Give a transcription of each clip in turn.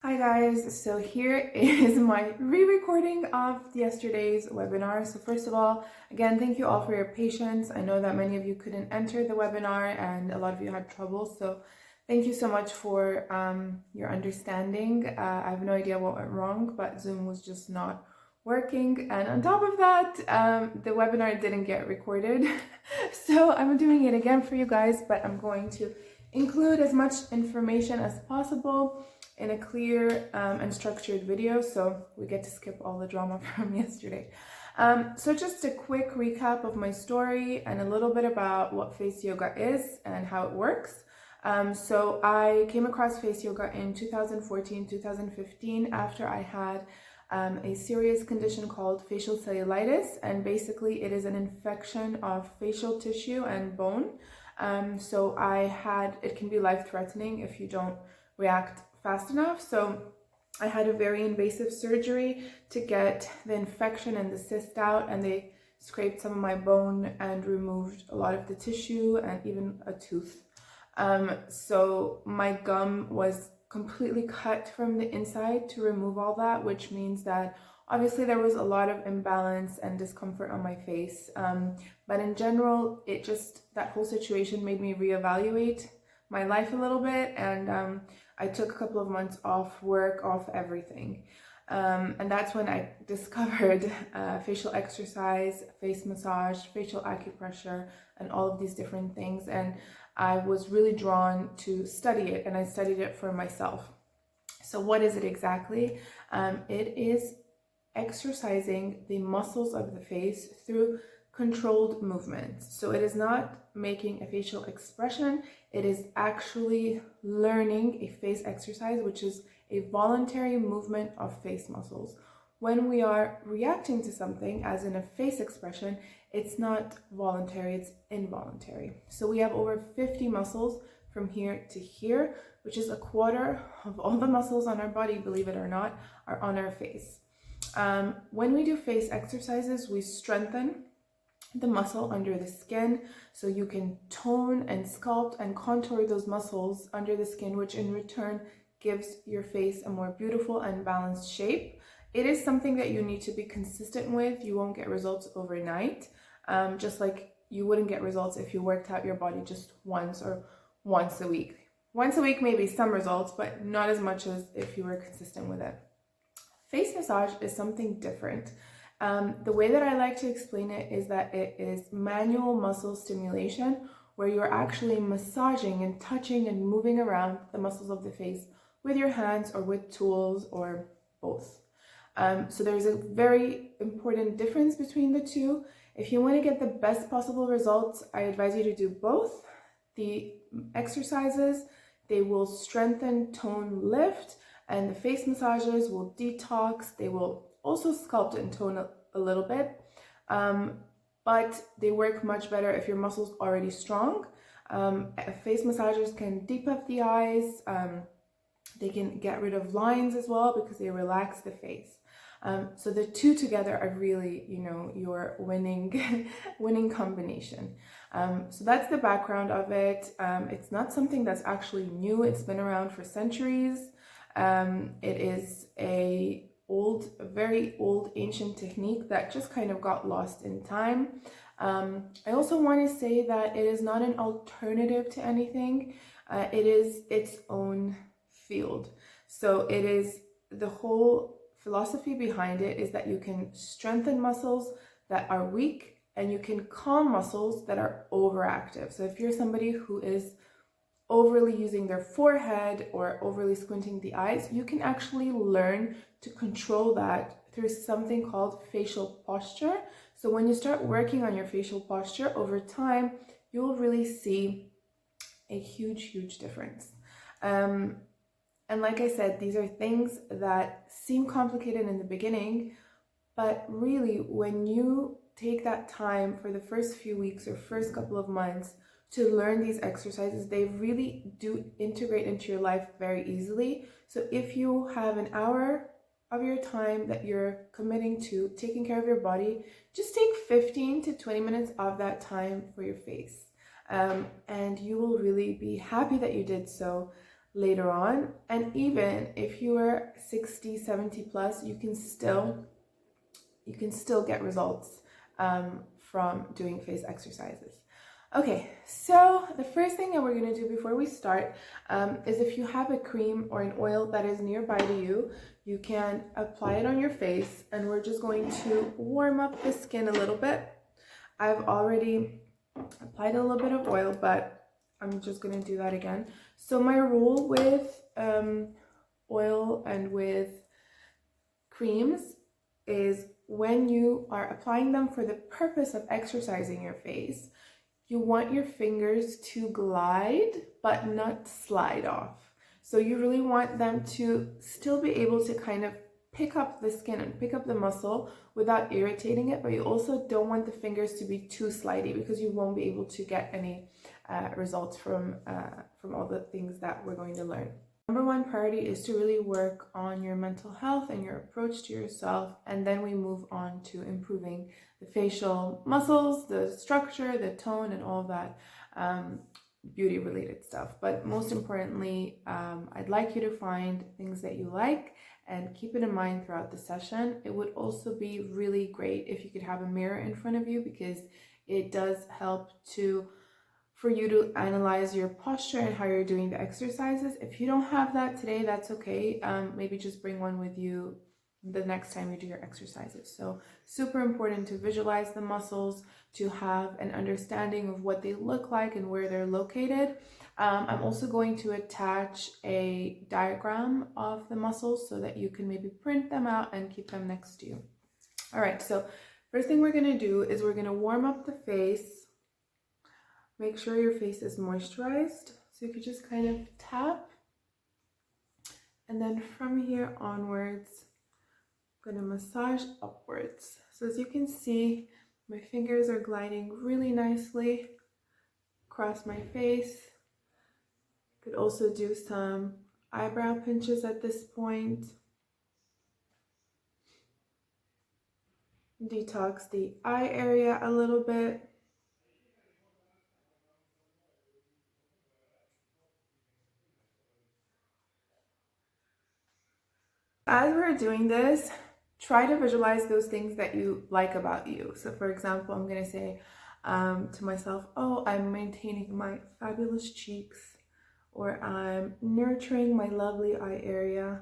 Hi guys, so here is my re-recording of yesterday's webinar. So first of all, again, thank you all for your patience. I know that many of you couldn't enter the webinar and a lot of you had trouble. So thank you so much for your understanding. I have no idea what went wrong, but Zoom was just not working. And on top of that, the webinar didn't get recorded. So I'm doing it again for you guys, but I'm going to include as much information as possible in a clear and structured video, so we get to skip all the drama from yesterday. So just a quick recap of my story and a little bit about what face yoga is and how it works. So I came across face yoga in 2014, 2015 after I had a serious condition called facial cellulitis, and basically it is an infection of facial tissue and bone. So it can be life-threatening if you don't react fast enough. So I had a very invasive surgery to get the infection and the cyst out, and they scraped some of my bone and removed a lot of the tissue and even a tooth. So my gum was completely cut from the inside to remove all that, which means that obviously there was a lot of imbalance and discomfort on my face. But in general, that whole situation made me reevaluate my life a little bit, and I took a couple of months off work, off everything. And that's when I discovered facial exercise, face massage, facial acupressure, and all of these different things. And I was really drawn to study it, and I studied it for myself. So what is it exactly? It is exercising the muscles of the face through controlled movements. So it is not making a facial expression, it is actually learning a face exercise, which is a voluntary movement of face muscles. When we are reacting to something, as in a face expression, it's not voluntary, it's involuntary. So we have over 50 muscles from here to here, which is a quarter of all the muscles on our body, believe it or not, are on our face. When we do face exercises, we strengthen the muscle under the skin, so you can tone and sculpt and contour those muscles under the skin, which in return gives your face a more beautiful and balanced shape. It is something that you need to be consistent with. You won't get results overnight, just like you wouldn't get results if you worked out your body just once or once a week. Once a week, maybe some results, but not as much as if you were consistent with it. Face massage is something different. The way that I like to explain it is that it is manual muscle stimulation, where you're actually massaging and touching and moving around the muscles of the face with your hands or with tools or both. So there's a very important difference between the two. If you want to get the best possible results, I advise you to do both. The exercises, they will strengthen, tone, lift, and the face massages will detox. They will also sculpt and tone a little bit, but they work much better if your muscle's already strong. Face massagers can deep up the eyes. They can get rid of lines as well because they relax the face. So the two together are really, your winning combination. So that's the background of it. It's not something that's actually new. It's been around for centuries. It is a very old ancient technique that just kind of got lost in time. I also want to say that it is not an alternative to anything. It is its own field. So it is, the whole philosophy behind it is that you can strengthen muscles that are weak and you can calm muscles that are overactive. So if you're somebody who is overly using their forehead or overly squinting the eyes, you can actually learn to control that through something called facial posture. So when you start working on your facial posture over time, you'll really see a huge difference. And like I said, these are things that seem complicated in the beginning, but really when you take that time for the first few weeks or first couple of months to learn these exercises, they really do integrate into your life very easily. So if you have an hour of your time that you're committing to taking care of your body, just take 15 to 20 minutes of that time for your face. And you will really be happy that you did so. later on. And even if you are 60, 70 plus, you can still get results from doing face exercises. Okay, so the first thing that we're going to do before we start is, if you have a cream or an oil that is nearby to you, you can apply it on your face, and we're just going to warm up the skin a little bit. I've already applied a little bit of oil, but I'm just going to do that again. So my rule with oil and with creams is, when you are applying them for the purpose of exercising your face, you want your fingers to glide but not slide off. So you really want them to still be able to kind of pick up the skin and pick up the muscle without irritating it, but you also don't want the fingers to be too slidey, because you won't be able to get any results from all the things that we're going to learn. Number one priority is to really work on your mental health and your approach to yourself, and then we move on to improving the facial muscles, the structure, the tone, and all that beauty related stuff. But most importantly, I'd like you to find things that you like and keep it in mind throughout the session. It would also be really great if you could have a mirror in front of you, because it does help for you to analyze your posture and how you're doing the exercises. If you don't have that today, that's okay. Maybe just bring one with you the next time you do your exercises. So super important to visualize the muscles, to have an understanding of what they look like and where they're located. I'm also going to attach a diagram of the muscles so that you can maybe print them out and keep them next to you. All right, so first thing we're gonna do is we're gonna warm up the face. Make sure your face is moisturized. So you could just kind of tap. And then from here onwards, I'm gonna massage upwards. So as you can see, my fingers are gliding really nicely across my face. Could also do some eyebrow pinches at this point. Detox the eye area a little bit. As we're doing this, try to visualize those things that you like about you. So for example, I'm going to say to myself, oh, I'm maintaining my fabulous cheeks, or I'm nurturing my lovely eye area.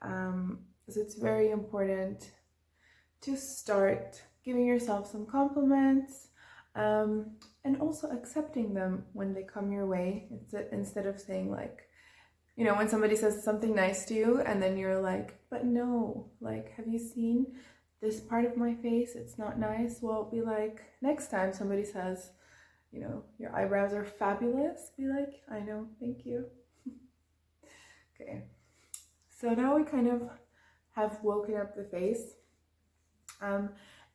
So it's very important to start giving yourself some compliments, and also accepting them when they come your way, instead of saying, like, you know, when somebody says something nice to you and then you're like, but no, like, have you seen this part of my face? It's not nice. Well, be like, next time somebody says, you know, your eyebrows are fabulous, be like, I know, thank you. Okay, so now we kind of have woken up the face.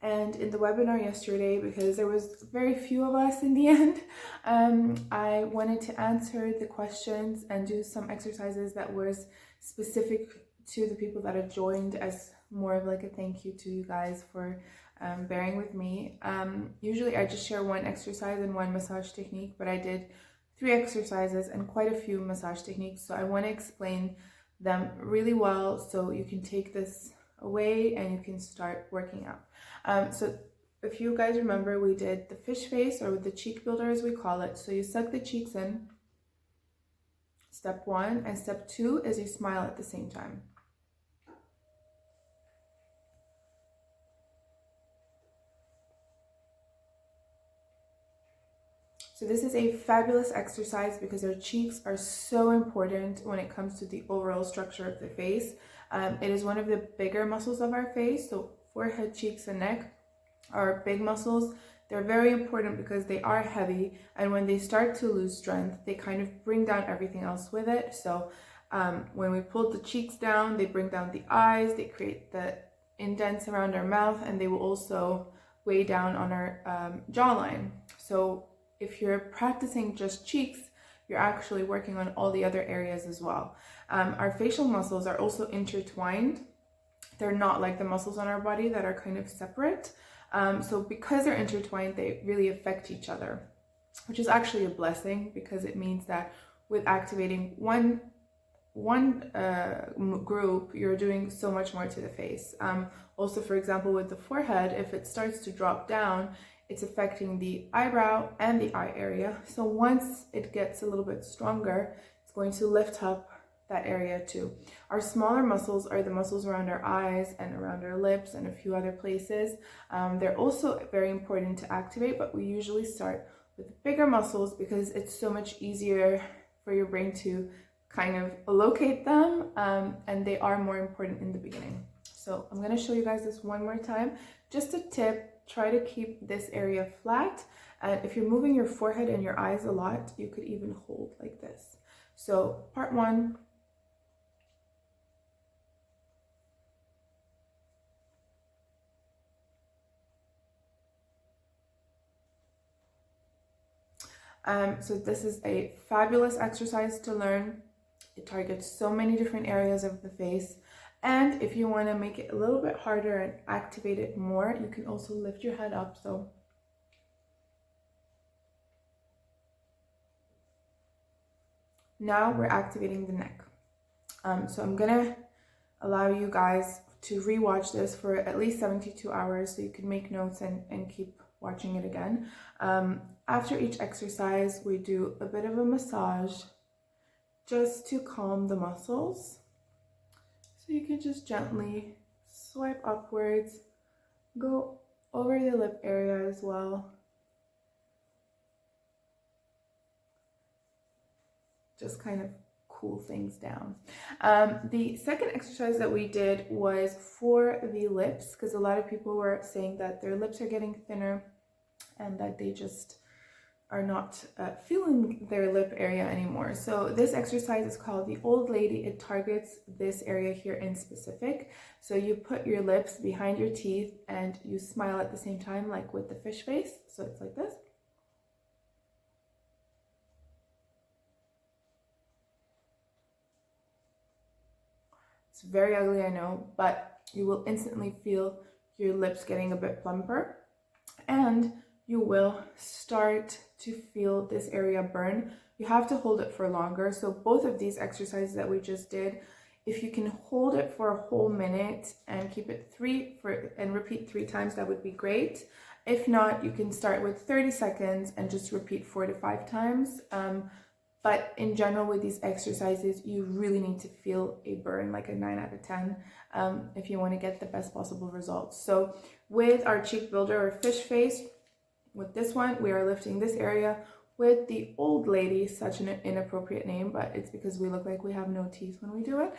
And in the webinar yesterday, because there was very few of us in the end, I wanted to answer the questions and do some exercises that was specific to the people that had joined, as more of like a thank you to you guys for bearing with me. Usually I just share one exercise and one massage technique, but I did 3 exercises and quite a few massage techniques. So I want to explain them really well so you can take this away and you can start working out. So if you guys remember, we did the fish face, or the cheek builder as we call it. So you suck the cheeks in, step 1, and step 2 is you smile at the same time. So this is a fabulous exercise because our cheeks are so important when it comes to the overall structure of the face. It is one of the bigger muscles of our face. So forehead, cheeks, and neck are big muscles. They're very important because they are heavy, and when they start to lose strength, they kind of bring down everything else with it. So when we pull the cheeks down, they bring down the eyes, they create the indents around our mouth, and they will also weigh down on our jawline. So if you're practicing just cheeks, you're actually working on all the other areas as well. Our facial muscles are also intertwined. They're not like the muscles on our body that are kind of separate. So because they're intertwined, they really affect each other, which is actually a blessing, because it means that with activating one one group, you're doing so much more to the face. Also, for example, with the forehead, if it starts to drop down, it's affecting the eyebrow and the eye area. So once it gets a little bit stronger, it's going to lift up that area too. Our smaller muscles are the muscles around our eyes and around our lips and a few other places. They're also very important to activate, but we usually start with the bigger muscles because it's so much easier for your brain to kind of locate them, and they are more important in the beginning. So I'm going to show you guys this one more time. Just a tip, try to keep this area flat, and if you're moving your forehead and your eyes a lot, you could even hold like this. So part one. So this is a fabulous exercise to learn. It targets so many different areas of the face. And if you want to make it a little bit harder and activate it more, you can also lift your head up. So now we're activating the neck. So I'm gonna allow you guys to rewatch this for at least 72 hours so you can make notes and keep watching it again. After each exercise, we do a bit of a massage just to calm the muscles. So you can just gently swipe upwards, go over the lip area as well. Just kind of cool things down. The second exercise that we did was for the lips, because a lot of people were saying that their lips are getting thinner and that they just are not feeling their lip area anymore. So this exercise is called the Old Lady. It targets this area here in specific. So you put your lips behind your teeth and you smile at the same time, like with the fish face. So it's like this. It's very ugly, I know, but you will instantly feel your lips getting a bit plumper, and you will start to feel this area burn. You have to hold it for longer. So both of these exercises that we just did, if you can hold it for a whole minute and keep it and repeat 3 times, that would be great. If not, you can start with 30 seconds and just repeat 4 to 5 times. But in general, with these exercises, you really need to feel a burn, like a 9 out of 10, if you want to get the best possible results. So with our cheek builder or fish face, with this one, we are lifting this area. With the Old Lady, such an inappropriate name, but it's because we look like we have no teeth when we do it.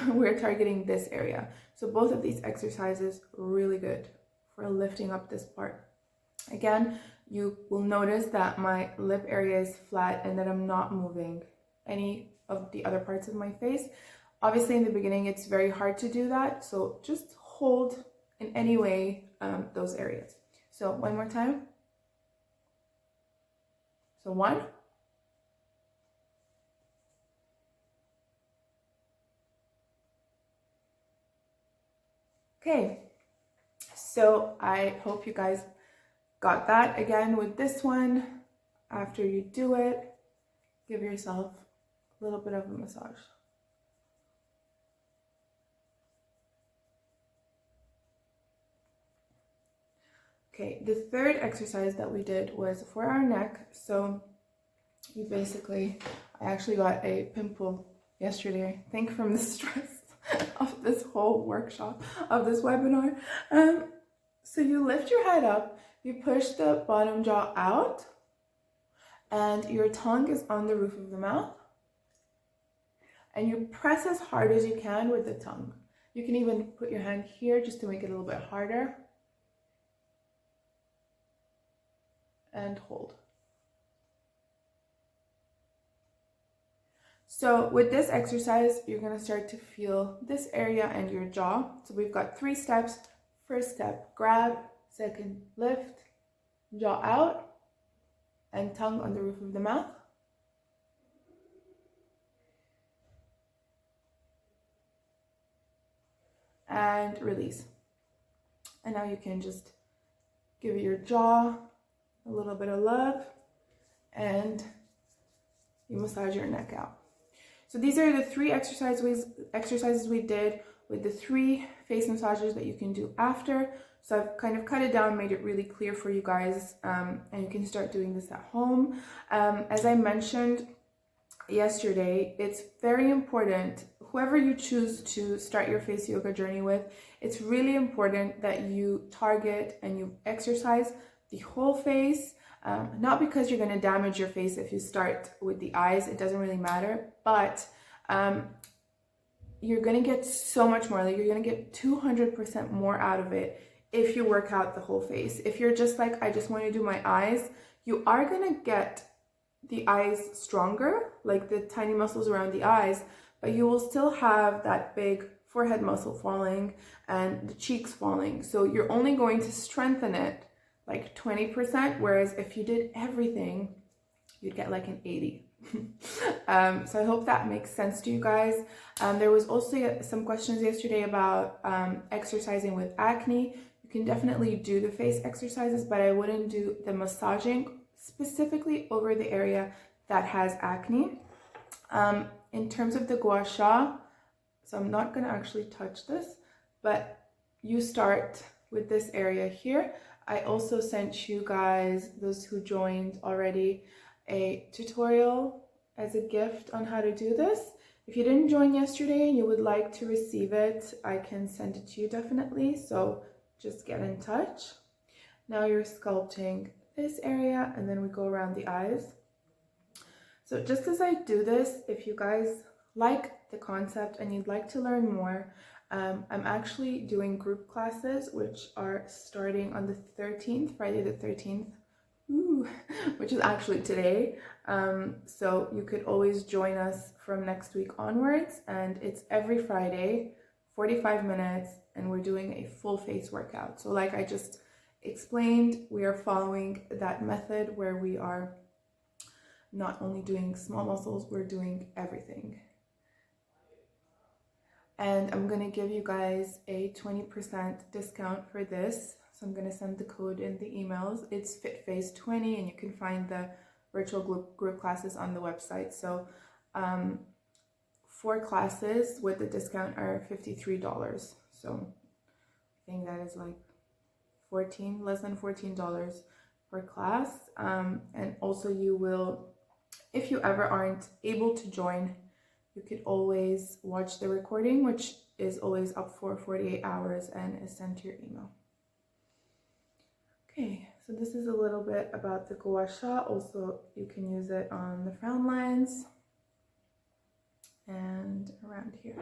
We're targeting this area. So both of these exercises, really good for lifting up this part. Again, you will notice that my lip area is flat and that I'm not moving any of the other parts of my face. Obviously, in the beginning, it's very hard to do that. So just hold in any way those areas. So one more time. So 1. Okay. So I hope you guys got that. Again, with this one, after you do it, give yourself a little bit of a massage. Okay, the third exercise that we did was for our neck. So you basically, I actually got a pimple yesterday, I think from the stress of this whole workshop, of this webinar. So you lift your head up, you push the bottom jaw out, and your tongue is on the roof of the mouth. And you press as hard as you can with the tongue. You can even put your hand here just to make it a little bit harder. And hold. So with this exercise, you're going to start to feel this area and your jaw. So we've got 3 steps. First step, grab. Second, lift. Jaw out. And tongue on the roof of the mouth. And release. And now you can just give your jaw a little bit of love and you massage your neck out. So these are the 3 exercises we did with the 3 face massages that you can do after. So I've kind of cut it down, made it really clear for you guys, and you can start doing this at home. As I mentioned yesterday, it's very important, whoever you choose to start your face yoga journey with, it's really important that you target and you exercise the whole face. Not because you're going to damage your face if you start with the eyes, it doesn't really matter, but you're going to get so much more, like you're going to get 200% more out of it if you work out the whole face. If you're just like, I just want to do my eyes, you are going to get the eyes stronger, like the tiny muscles around the eyes, but you will still have that big forehead muscle falling and the cheeks falling. So you're only going to strengthen it like 20%, whereas if you did everything, you'd get like an 80. So I hope that makes sense to you guys. There was also some questions yesterday about exercising with acne. You can definitely do the face exercises, but I wouldn't do the massaging specifically over the area that has acne. In terms of the gua sha, so I'm not going to actually touch this, but you start with this area here. I also sent you guys, those who joined already, a tutorial as a gift on how to do this. If you didn't join yesterday and you would like to receive it, I can send it to you definitely, so just get in touch. Now you're sculpting this area and then we go around the eyes. So just as I do this, if you guys like the concept and you'd like to learn more, I'm actually doing group classes which are starting on the 13th, Friday the 13th, which is actually today. So you could always join us from next week onwards, and it's every Friday, 45 minutes, and we're doing a full face workout. So like I just explained, we are following that method where we are not only doing small muscles, we're doing everything. And I'm going to give you guys a 20% discount for this. So I'm going to send the code in the emails. It's FitFace20, and you can find the virtual group classes on the website. So 4 classes with the discount are $53. So I think that is like less than $14 per class. And also you will, if you ever aren't able to join, you could always watch the recording, which is always up for 48 hours and is sent to your email. Okay, so this is a little bit about the gua sha. Also, you can use it on the frown lines and around here.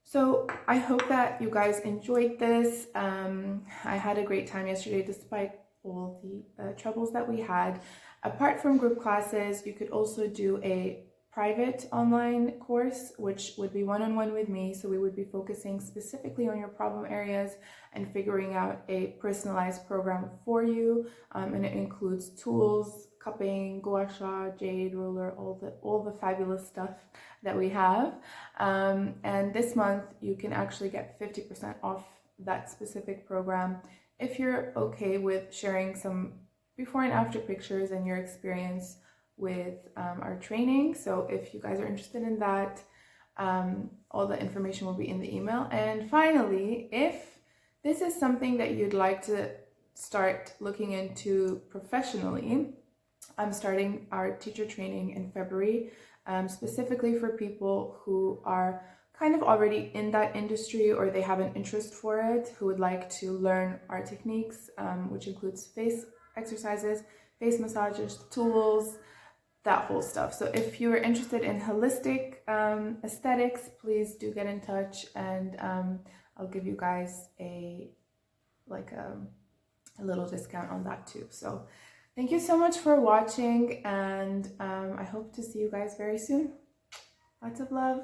So I hope that you guys enjoyed this. I had a great time yesterday despite all the troubles that we had. Apart from group classes, you could also do a private online course, which would be one-on-one with me. So we would be focusing specifically on your problem areas and figuring out a personalized program for you. And it includes tools, cupping, gua sha, jade roller, all the fabulous stuff that we have. And this month you can actually get 50% off that specific program if you're okay with sharing some before and after pictures and your experience with our training. So if you guys are interested in that, all the information will be in the email. And finally, if this is something that you'd like to start looking into professionally, I'm starting our teacher training in February, specifically for people who are kind of already in that industry or they have an interest for it, who would like to learn our techniques, which includes face exercises, face massages, tools, that whole stuff. So if you're interested in holistic aesthetics, please do get in touch, and I'll give you guys a little discount on that too. So thank you so much for watching, and I hope to see you guys very soon. Lots of love.